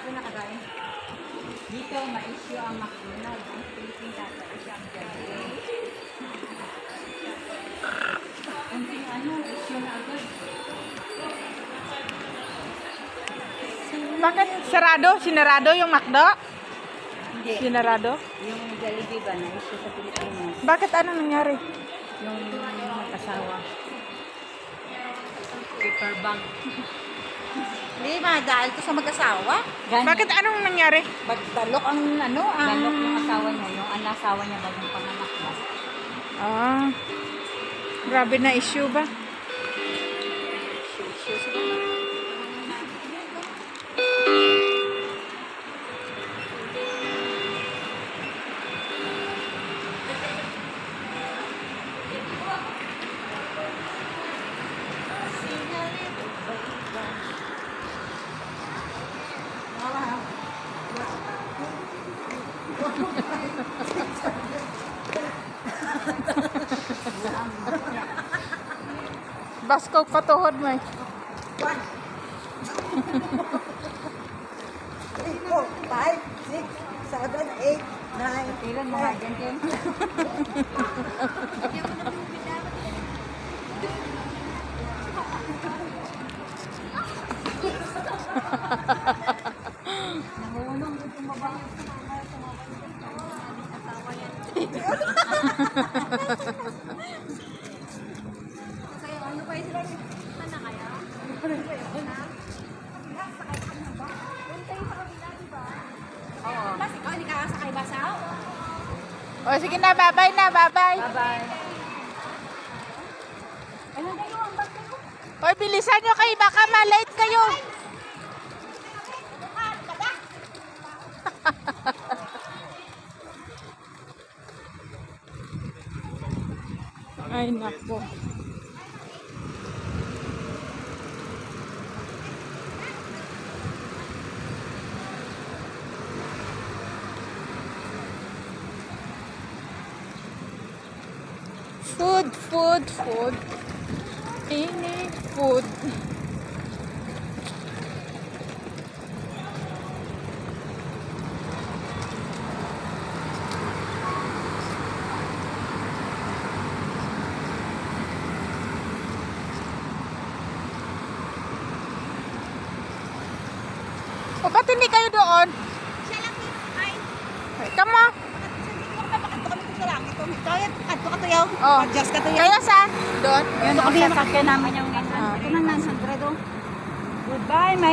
Ito nakagain. Dito, ma-issue ang McDonald's. Ang Philippine data, issue ang Jollibee. Kunting issue na agad. Bakit sarado? Sinarado yung McDo? Hindi. Sinarado? Yung Jollibee ba na issue sa Pilipinas? Bakit ano nangyari? Yung mag-asawa. Paper bag. Hindi, dahil ko sa mag-asawa. Bakit anong nangyari? Bagdalok ang Galok yung asawa niya, yung asawa niya bagong panganak ba? Ah, grabe na issue ba? Basko patuhod mo eh. 3, 4, 5, 6, 7, 8, 9. Ilan mga ganyan? Nahulong dito mabaho sa mga asawa yan. Kaya ano pa sila? Ano kaya? Oo. Mas ikaw, hindi ka sakay basaw? O sige na, bye-bye na, bye-bye. Bye-bye. Ano kayo ang bag ko? Hoy, bilisan nyo kayo, baka malate kayo. Ay, nako. Food, food, food. Any food. O, ba't hindi kayo doon? Siya lang din. Ay, Kamo? Oh. Adjust ka to yaw. Kaya saan? Doon? Yun ang sasakyan namin yung ganyan. Ito na nasa Goodbye, my